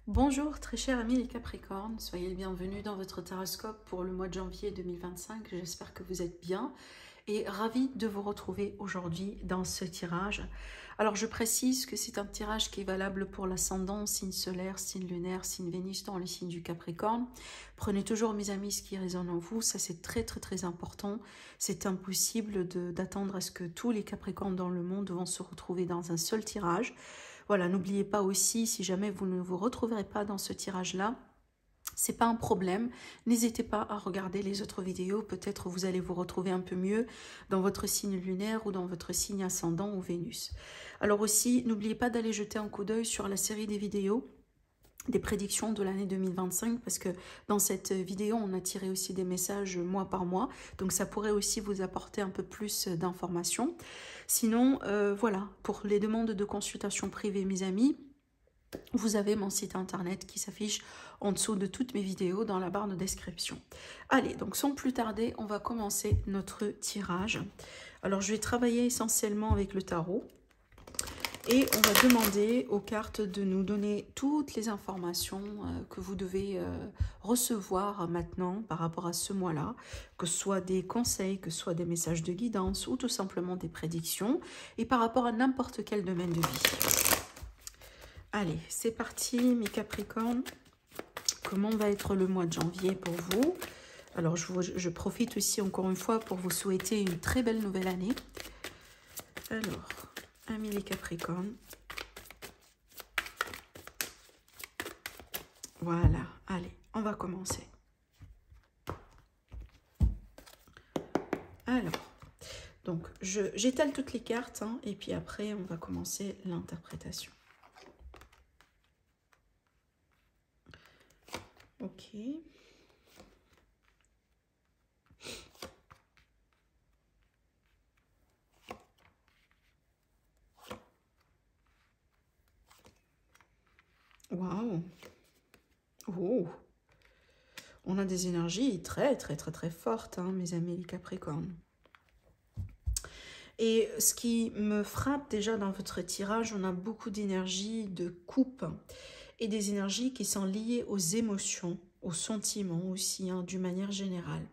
Bonjour très chers amis les Capricornes, soyez les bienvenus dans votre taroscope pour le mois de janvier 2025. J'espère que vous êtes bien et ravi de vous retrouver aujourd'hui dans ce tirage. Alors je précise que c'est un tirage qui est valable pour l'ascendant, signe solaire, signe lunaire, signe Vénus dans les signes du Capricorne. Prenez toujours mes amis ce qui résonne en vous, ça c'est très important. C'est impossible d'attendre à ce que tous les Capricornes dans le monde vont se retrouver dans un seul tirage. Voilà, n'oubliez pas aussi, si jamais vous ne vous retrouverez pas dans ce tirage-là, c'est pas un problème. N'hésitez pas à regarder les autres vidéos. Peut-être vous allez vous retrouver un peu mieux dans votre signe lunaire ou dans votre signe ascendant ou Vénus. Alors aussi, n'oubliez pas d'aller jeter un coup d'œil sur la série des vidéos des prédictions de l'année 2025 parce que dans cette vidéo on a tiré aussi des messages mois par mois, donc ça pourrait aussi vous apporter un peu plus d'informations. Sinon voilà, pour les demandes de consultation privée mes amis, vous avez mon site internet qui s'affiche en dessous de toutes mes vidéos dans la barre de description. Allez, donc sans plus tarder, on va commencer notre tirage. Alors je vais travailler essentiellement avec le tarot. Et on va demander aux cartes de nous donner toutes les informations que vous devez recevoir maintenant par rapport à ce mois-là, que ce soit des conseils, que ce soit des messages de guidance ou tout simplement des prédictions, et par rapport à n'importe quel domaine de vie. Allez, c'est parti mes Capricornes. Comment va être le mois de janvier pour vous? Alors je profite aussi encore une fois pour vous souhaiter une très belle nouvelle année. Alors... amis les Capricornes. Voilà, allez, on va commencer. Alors, donc j'étale toutes les cartes hein, et puis après on va commencer l'interprétation. Ok. Waouh. Oh. On a des énergies très fortes, hein, mes amis les Capricornes. Et ce qui me frappe déjà dans votre tirage, on a beaucoup d'énergie de coupe et des énergies qui sont liées aux émotions, aux sentiments aussi, hein, d'une manière générale.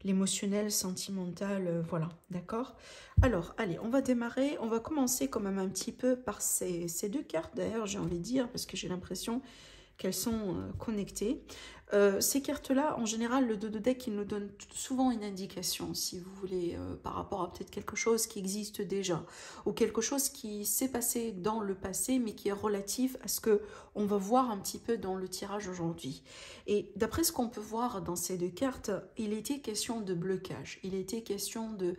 L'émotionnel, sentimental, voilà, d'accord? Alors, allez, on va démarrer, on va commencer quand même un petit peu par ces deux cartes, d'ailleurs, j'ai envie de dire, parce que j'ai l'impression qu'elles sont connectées. Ces cartes-là, en général, le dos de deck, il nous donne souvent une indication, si vous voulez, par rapport à peut-être quelque chose qui existe déjà, ou quelque chose qui s'est passé dans le passé, mais qui est relatif à ce qu'on va voir un petit peu dans le tirage aujourd'hui. Et d'après ce qu'on peut voir dans ces deux cartes, il était question de blocage, il était question de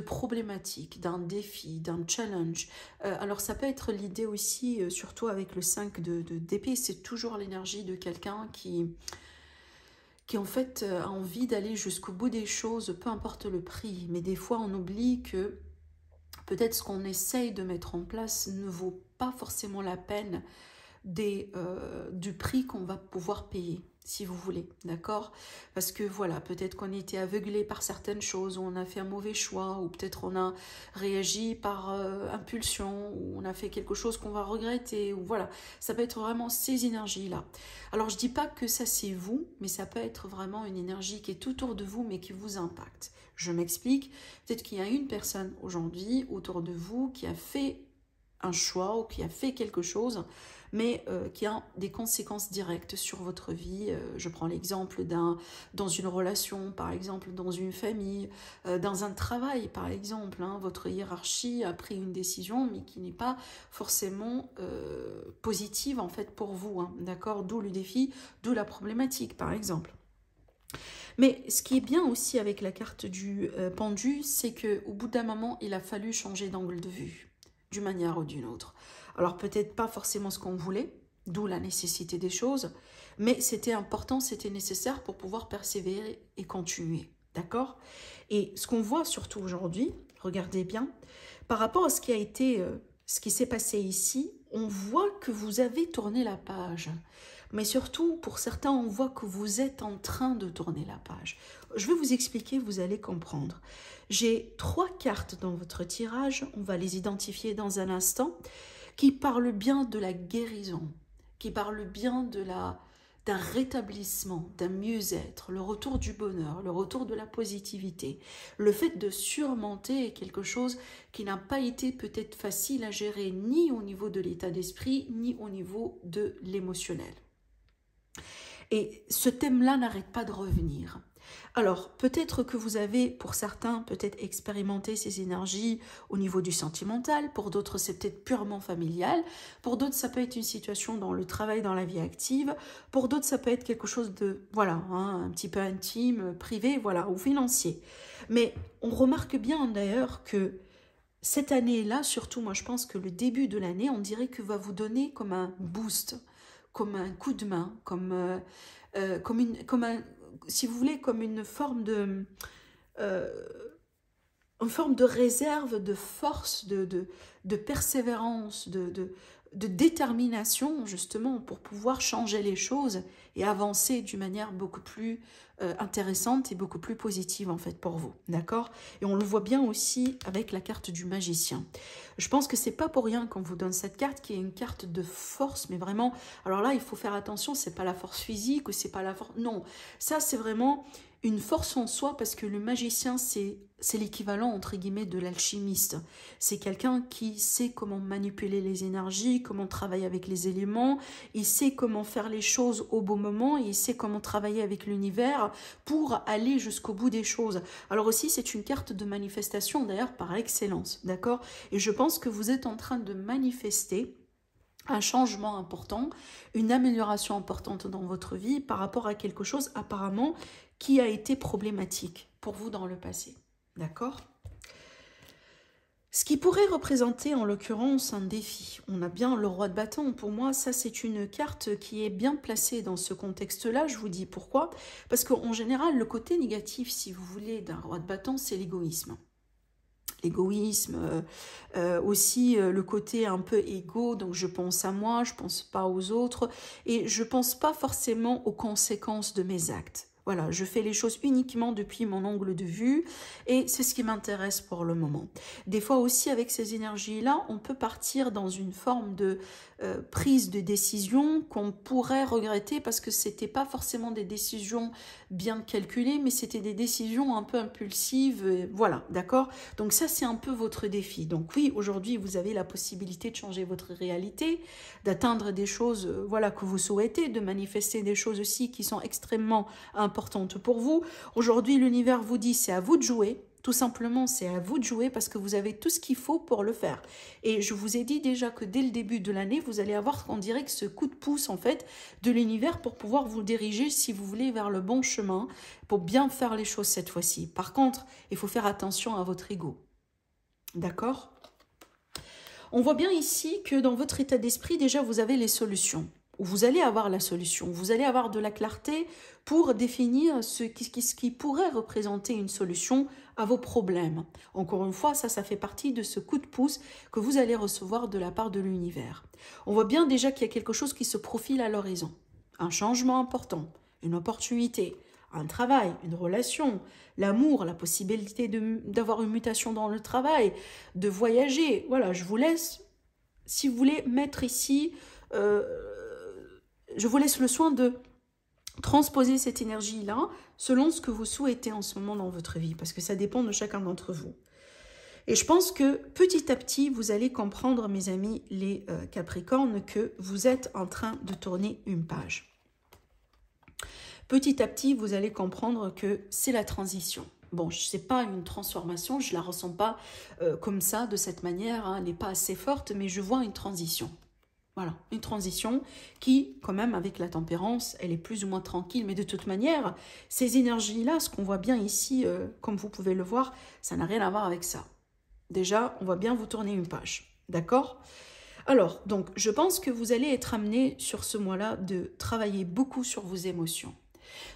problématiques, d'un défi, d'un challenge. Alors ça peut être l'idée aussi, surtout avec le 5 d'épée, c'est toujours l'énergie de quelqu'un qui en fait a envie d'aller jusqu'au bout des choses, peu importe le prix. Mais des fois on oublie que peut-être ce qu'on essaye de mettre en place ne vaut pas forcément la peine du prix qu'on va pouvoir payer, si vous voulez, d'accord? Parce que voilà, peut-être qu'on a été aveuglé par certaines choses, ou on a fait un mauvais choix, ou peut-être on a réagi par impulsion, ou on a fait quelque chose qu'on va regretter, ou voilà, ça peut être vraiment ces énergies-là. Alors je dis pas que ça c'est vous, mais ça peut être vraiment une énergie qui est tout autour de vous, mais qui vous impacte. Je m'explique, peut-être qu'il y a une personne aujourd'hui autour de vous qui a fait un choix ou qui a fait quelque chose, mais qui a des conséquences directes sur votre vie. Je prends l'exemple dans une relation, par exemple, dans une famille, dans un travail, par exemple. Hein, votre hiérarchie a pris une décision, mais qui n'est pas forcément positive, en fait, pour vous. Hein, d'accord? D'où le défi, d'où la problématique, par exemple. Mais ce qui est bien aussi avec la carte du pendu, c'est qu'au bout d'un moment, il a fallu changer d'angle de vue, d'une manière ou d'une autre. Alors peut-être pas forcément ce qu'on voulait, d'où la nécessité des choses, mais c'était important, c'était nécessaire pour pouvoir persévérer et continuer, d'accord? Et ce qu'on voit surtout aujourd'hui, regardez bien, par rapport à ce qui a été, ce qui s'est passé ici, on voit que vous avez tourné la page. Mais surtout, pour certains, on voit que vous êtes en train de tourner la page. Je vais vous expliquer, vous allez comprendre. J'ai 3 cartes dans votre tirage, on va les identifier dans un instant, qui parlent bien de la guérison. qui parle bien d'un rétablissement, d'un mieux-être, le retour du bonheur, le retour de la positivité, le fait de surmonter quelque chose qui n'a pas été peut-être facile à gérer ni au niveau de l'état d'esprit, ni au niveau de l'émotionnel. Et ce thème-là n'arrête pas de revenir. Alors, peut-être que vous avez, pour certains, peut-être expérimenté ces énergies au niveau du sentimental, pour d'autres, c'est peut-être purement familial, pour d'autres, ça peut être une situation dans le travail, dans la vie active, pour d'autres, ça peut être quelque chose de, voilà, un petit peu intime, privé, voilà, ou financier. Mais on remarque bien d'ailleurs que cette année-là, surtout, moi je pense que le début de l'année, on dirait que va vous donner comme un boost, comme un coup de main, comme si vous voulez, comme une forme de réserve, de force, de persévérance, de détermination, justement, pour pouvoir changer les choses et avancer d'une manière beaucoup plus intéressante et beaucoup plus positive, en fait, pour vous. D'accord? Et on le voit bien aussi avec la carte du magicien. Je pense que c'est pas pour rien qu'on vous donne cette carte, qui est une carte de force, mais vraiment, alors là, il faut faire attention, c'est pas la force physique ou c'est pas la force... Non, ça, c'est vraiment une force en soi, parce que le magicien, c'est l'équivalent, entre guillemets, de l'alchimiste. C'est quelqu'un qui sait comment manipuler les énergies, comment travailler avec les éléments, il sait comment faire les choses au bon moment, il sait comment travailler avec l'univers pour aller jusqu'au bout des choses. Alors aussi, c'est une carte de manifestation, d'ailleurs, par excellence, d'accord? Et je pense que vous êtes en train de manifester un changement important, une amélioration importante dans votre vie par rapport à quelque chose apparemment qui a été problématique pour vous dans le passé. D'accord? Ce qui pourrait représenter en l'occurrence un défi. On a bien le roi de bâton. Pour moi, ça c'est une carte qui est bien placée dans ce contexte-là. Je vous dis pourquoi. Parce qu'en général, le côté négatif, si vous voulez, d'un roi de bâton, c'est l'égoïsme. L'égoïsme, aussi le côté un peu égo, donc je pense à moi, je pense pas aux autres, et je pense pas forcément aux conséquences de mes actes. Voilà, je fais les choses uniquement depuis mon angle de vue et c'est ce qui m'intéresse pour le moment. Des fois aussi avec ces énergies-là, on peut partir dans une forme de prise de décision qu'on pourrait regretter parce que c'était pas forcément des décisions bien calculées, mais c'était des décisions un peu impulsives. Voilà, d'accord? Donc ça, c'est un peu votre défi. Donc oui, aujourd'hui, vous avez la possibilité de changer votre réalité, d'atteindre des choses voilà, que vous souhaitez, de manifester des choses aussi qui sont extrêmement importantes pour vous. Aujourd'hui, l'univers vous dit c'est à vous de jouer. Tout simplement, c'est à vous de jouer parce que vous avez tout ce qu'il faut pour le faire. Et je vous ai dit déjà que dès le début de l'année, vous allez avoir, on dirait que ce coup de pouce en fait de l'univers pour pouvoir vous diriger, si vous voulez, vers le bon chemin, pour bien faire les choses cette fois-ci. Par contre, il faut faire attention à votre ego. D'accord? On voit bien ici que dans votre état d'esprit, déjà, vous avez les solutions. Vous allez avoir la solution, vous allez avoir de la clarté pour définir ce qui pourrait représenter une solution à vos problèmes. Encore une fois, ça fait partie de ce coup de pouce que vous allez recevoir de la part de l'univers. On voit bien déjà qu'il y a quelque chose qui se profile à l'horizon. Un changement important, une opportunité, un travail, une relation, l'amour, la possibilité d'avoir une mutation dans le travail, de voyager. Voilà, je vous laisse, si vous voulez, mettre ici... je vous laisse le soin de transposer cette énergie-là selon ce que vous souhaitez en ce moment dans votre vie, parce que ça dépend de chacun d'entre vous. Et je pense que petit à petit, vous allez comprendre, mes amis, les Capricornes, que vous êtes en train de tourner une page. Petit à petit, vous allez comprendre que c'est la transition. Bon, ce n'est pas une transformation, je ne la ressens pas comme ça, de cette manière, hein, elle n'est pas assez forte, mais je vois une transition. Voilà, une transition qui, quand même, avec la tempérance, elle est plus ou moins tranquille. Mais de toute manière, ces énergies-là, ce qu'on voit bien ici, comme vous pouvez le voir, ça n'a rien à voir avec ça. Déjà, on va bien vous tourner une page. D'accord? Alors, donc, je pense que vous allez être amené sur ce mois-là de travailler beaucoup sur vos émotions.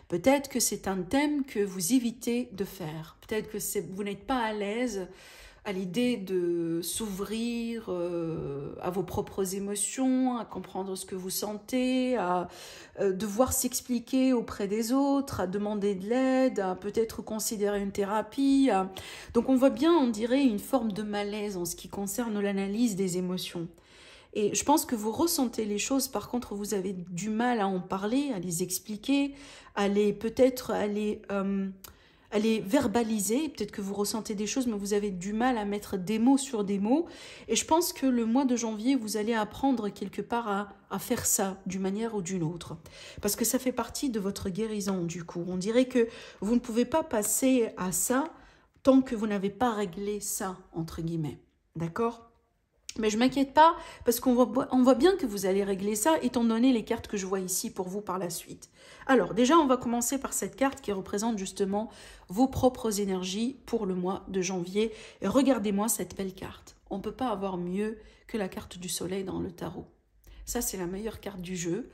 Peut-être que c'est un thème que vous évitez de faire. Peut-être que vous n'êtes pas à l'aise à l'idée de s'ouvrir à vos propres émotions, à comprendre ce que vous sentez, à devoir s'expliquer auprès des autres, à demander de l'aide, à peut-être considérer une thérapie. Donc on voit bien, on dirait, une forme de malaise en ce qui concerne l'analyse des émotions. Et je pense que vous ressentez les choses, par contre, vous avez du mal à en parler, à les expliquer, à les peut-être à les verbaliser. Peut-être que vous ressentez des choses, mais vous avez du mal à mettre des mots sur des mots. Et je pense que le mois de janvier, vous allez apprendre quelque part à faire ça d'une manière ou d'une autre. Parce que ça fait partie de votre guérison, du coup. On dirait que vous ne pouvez pas passer à ça tant que vous n'avez pas réglé ça, entre guillemets. D'accord ? Mais je ne m'inquiète pas, parce qu'on voit bien que vous allez régler ça, étant donné les cartes que je vois ici pour vous par la suite. Alors, déjà, on va commencer par cette carte qui représente justement vos propres énergies pour le mois de janvier. Et regardez-moi cette belle carte. On ne peut pas avoir mieux que la carte du soleil dans le tarot. Ça, c'est la meilleure carte du jeu.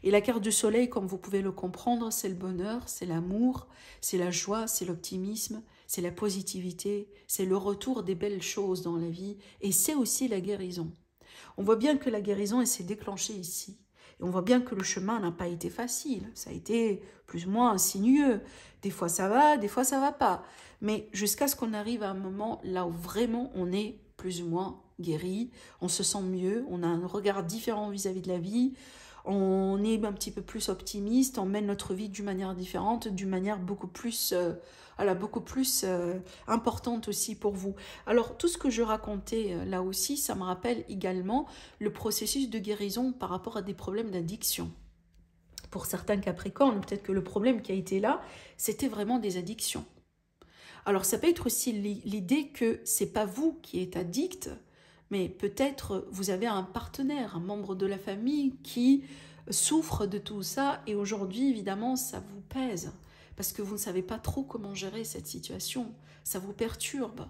Et la carte du soleil, comme vous pouvez le comprendre, c'est le bonheur, c'est l'amour, c'est la joie, c'est l'optimisme, c'est la positivité, c'est le retour des belles choses dans la vie, et c'est aussi la guérison. On voit bien que la guérison s'est déclenchée ici. Et on voit bien que le chemin n'a pas été facile. Ça a été plus ou moins sinueux. Des fois ça va, des fois ça va pas. Mais jusqu'à ce qu'on arrive à un moment là où vraiment on est plus ou moins guéri, on se sent mieux, on a un regard différent vis-à-vis de la vie, on est un petit peu plus optimiste, on mène notre vie d'une manière différente, d'une manière beaucoup plus importante aussi pour vous. Alors, tout ce que je racontais là aussi, ça me rappelle également le processus de guérison par rapport à des problèmes d'addiction. Pour certains Capricornes, peut-être que le problème qui a été là, c'était vraiment des addictions. Alors, ça peut être aussi l'idée que c'est pas vous qui êtes addict, mais peut-être vous avez un partenaire, un membre de la famille qui souffre de tout ça, et aujourd'hui, évidemment, ça vous pèse parce que vous ne savez pas trop comment gérer cette situation. Ça vous perturbe.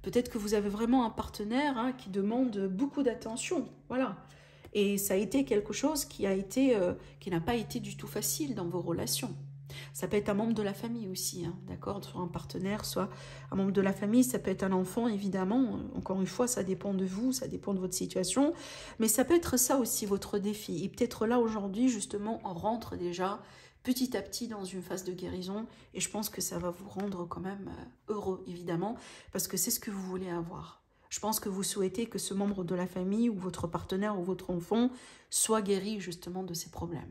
Peut-être que vous avez vraiment un partenaire qui demande beaucoup d'attention. Voilà. Et ça a été quelque chose qui n'a pas été du tout facile dans vos relations. Ça peut être un membre de la famille aussi, d'accord, soit un partenaire, soit un membre de la famille, ça peut être un enfant, évidemment. Encore une fois, ça dépend de vous, ça dépend de votre situation. Mais ça peut être ça aussi, votre défi. Et peut-être là, aujourd'hui, justement, on rentre déjà petit à petit dans une phase de guérison. Et je pense que ça va vous rendre quand même heureux, évidemment, parce que c'est ce que vous voulez avoir. Je pense que vous souhaitez que ce membre de la famille ou votre partenaire ou votre enfant soit guéri justement de ces problèmes.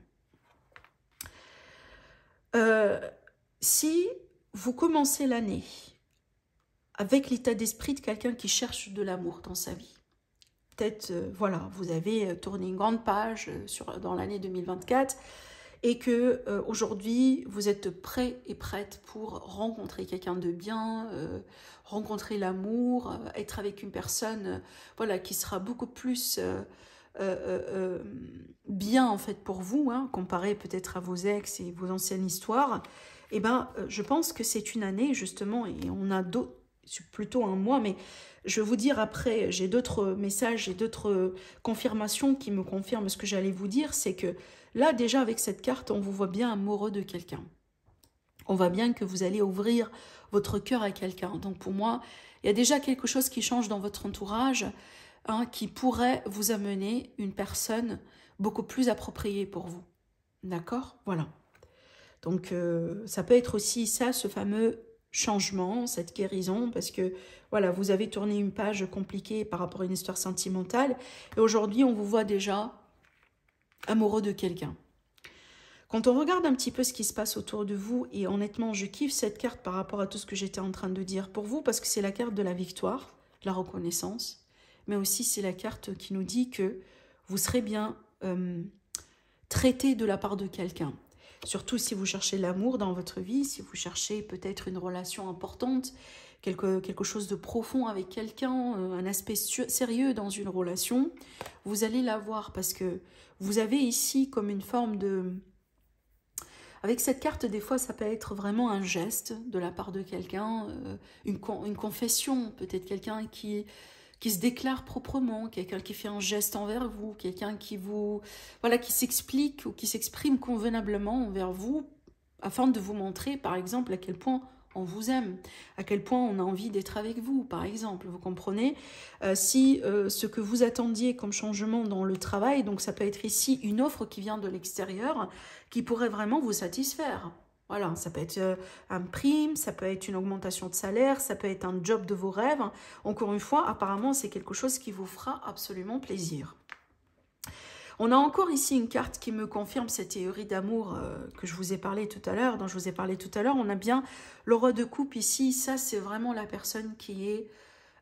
Si vous commencez l'année avec l'état d'esprit de quelqu'un qui cherche de l'amour dans sa vie, peut-être, voilà, vous avez tourné une grande page dans l'année 2024 et que aujourd'hui vous êtes prêt et prête pour rencontrer quelqu'un de bien, rencontrer l'amour, être avec une personne voilà, qui sera beaucoup plus bien en fait pour vous, comparé peut-être à vos ex et vos anciennes histoires. Eh ben, je pense que c'est une année justement, et on a d'autres, c'est plutôt un mois, mais je vais vous dire après, j'ai d'autres messages, j'ai d'autres confirmations qui me confirment ce que j'allais vous dire, c'est que là déjà avec cette carte, on vous voit bien amoureux de quelqu'un. On voit bien que vous allez ouvrir votre cœur à quelqu'un. Donc pour moi, il y a déjà quelque chose qui change dans votre entourage, qui pourrait vous amener une personne beaucoup plus appropriée pour vous. D'accord ? Voilà. Donc, ça peut être aussi ça, ce fameux changement, cette guérison, parce que, voilà, vous avez tourné une page compliquée par rapport à une histoire sentimentale, et aujourd'hui, on vous voit déjà amoureux de quelqu'un. Quand on regarde un petit peu ce qui se passe autour de vous, et honnêtement, je kiffe cette carte par rapport à tout ce que j'étais en train de dire pour vous, parce que c'est la carte de la victoire, de la reconnaissance, mais aussi c'est la carte qui nous dit que vous serez bien traité de la part de quelqu'un. Surtout si vous cherchez l'amour dans votre vie, si vous cherchez peut-être une relation importante, quelque chose de profond avec quelqu'un, un aspect sérieux dans une relation, vous allez l'avoir parce que vous avez ici comme une forme de... Avec cette carte, des fois, ça peut être vraiment un geste de la part de quelqu'un, une confession, peut-être quelqu'un qui se déclare proprement, quelqu'un qui fait un geste envers vous, quelqu'un qui vous, voilà, qui s'explique ou qui s'exprime convenablement envers vous, afin de vous montrer, par exemple, à quel point on vous aime, à quel point on a envie d'être avec vous, par exemple, vous comprenez, si ce que vous attendiez comme changement dans le travail, donc ça peut être ici une offre qui vient de l'extérieur, qui pourrait vraiment vous satisfaire. Voilà, ça peut être un prime, ça peut être une augmentation de salaire, ça peut être un job de vos rêves. Encore une fois, apparemment, c'est quelque chose qui vous fera absolument plaisir. On a encore ici une carte qui me confirme cette théorie d'amour que je vous ai parlé tout à l'heure, dont je vous ai parlé tout à l'heure. On a bien le roi de coupe ici. Ça, c'est vraiment la personne qui est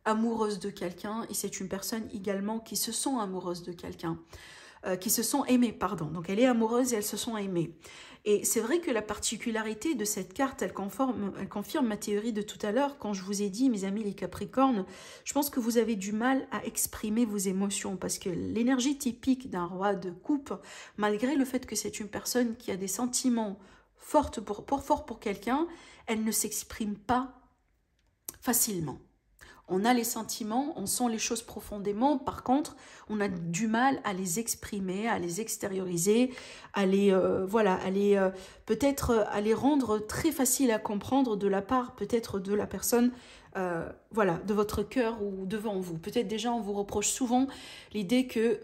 amoureuse de quelqu'un. Et c'est une personne également qui se sent amoureuse de quelqu'un. Qui se sont aimées, pardon. Donc, elle est amoureuse et elles se sont aimées. Et c'est vrai que la particularité de cette carte, elle confirme ma théorie de tout à l'heure, quand je vous ai dit, mes amis les Capricornes, je pense que vous avez du mal à exprimer vos émotions, parce que l'énergie typique d'un roi de coupe, malgré le fait que c'est une personne qui a des sentiments forts pour quelqu'un, elle ne s'exprime pas facilement. On a les sentiments, on sent les choses profondément. Par contre, on a du mal à les exprimer, à les extérioriser, à les peut-être à les rendre très faciles à comprendre de la part peut-être de la personne, de votre cœur ou devant vous. Peut-être déjà on vous reproche souvent l'idée que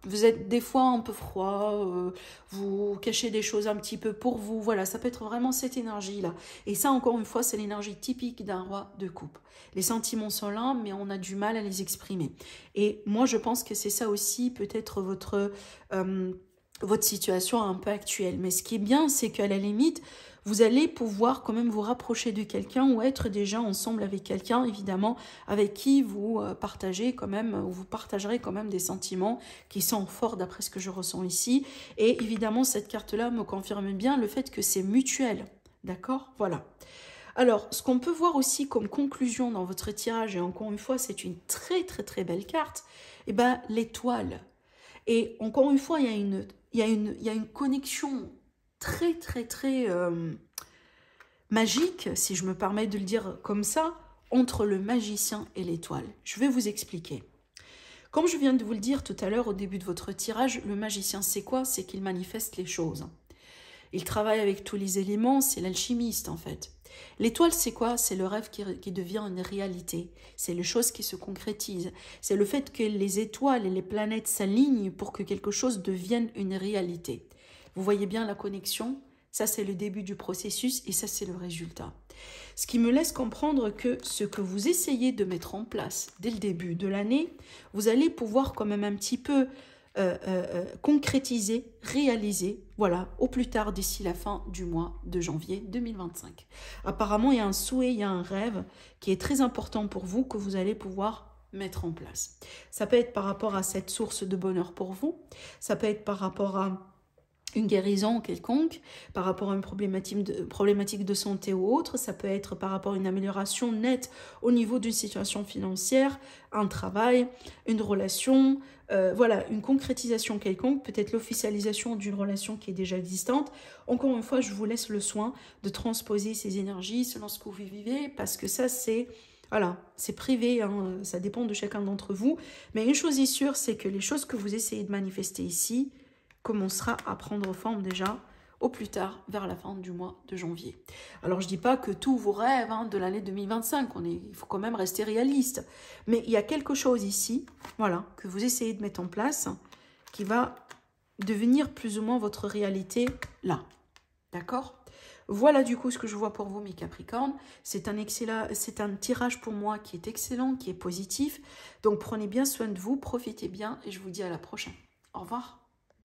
vous êtes des fois un peu froid, vous cachez des choses un petit peu pour vous. Voilà, ça peut être vraiment cette énergie-là. Et ça, encore une fois, c'est l'énergie typique d'un roi de coupe. Les sentiments sont là, mais on a du mal à les exprimer. Et moi, je pense que c'est ça aussi, peut-être votre situation un peu actuelle. Mais ce qui est bien, c'est qu'à la limite, vous allez pouvoir quand même vous rapprocher de quelqu'un ou être déjà ensemble avec quelqu'un, évidemment, avec qui vous partagez quand même, ou vous partagerez quand même des sentiments qui sont forts d'après ce que je ressens ici. Et évidemment, cette carte-là me confirme bien le fait que c'est mutuel. D'accord? Voilà. Alors, ce qu'on peut voir aussi comme conclusion dans votre tirage, et encore une fois, c'est une très très très belle carte, l'étoile. Et encore une fois, il y a une connexion très très très magique, si je me permets de le dire comme ça, entre le magicien et l'étoile. Je vais vous expliquer. Comme je viens de vous le dire tout à l'heure au début de votre tirage, le magicien c'est quoi? C'est qu'il manifeste les choses. Il travaille avec tous les éléments, c'est l'alchimiste en fait. L'étoile, c'est quoi? C'est le rêve qui devient une réalité. C'est les choses qui se concrétisent. C'est le fait que les étoiles et les planètes s'alignent pour que quelque chose devienne une réalité. Vous voyez bien la connexion? Ça, c'est le début du processus et ça, c'est le résultat. Ce qui me laisse comprendre que ce que vous essayez de mettre en place dès le début de l'année, vous allez pouvoir quand même un petit peu concrétiser, réaliser, voilà, au plus tard d'ici la fin du mois de janvier 2025. Apparemment, il y a un souhait, il y a un rêve qui est très important pour vous que vous allez pouvoir mettre en place. Ça peut être par rapport à cette source de bonheur pour vous, ça peut être par rapport à une guérison quelconque, par rapport à une problématique de santé ou autre, ça peut être par rapport à une amélioration nette au niveau d'une situation financière, un travail, une relation, une concrétisation quelconque, peut-être l'officialisation d'une relation qui est déjà existante. Encore une fois, je vous laisse le soin de transposer ces énergies selon ce que vous vivez, parce que ça c'est... Voilà, c'est privé, hein, ça dépend de chacun d'entre vous. Mais une chose est sûre, c'est que les choses que vous essayez de manifester ici commencera à prendre forme déjà au plus tard vers la fin du mois de janvier. Alors je ne dis pas que tous vos rêves de l'année 2025, il faut quand même rester réaliste. Mais il y a quelque chose ici, voilà, que vous essayez de mettre en place qui va devenir plus ou moins votre réalité là. D'accord ? Voilà du coup ce que je vois pour vous mes Capricornes. C'est un tirage pour moi qui est excellent, qui est positif. Donc prenez bien soin de vous, profitez bien et je vous dis à la prochaine. Au revoir.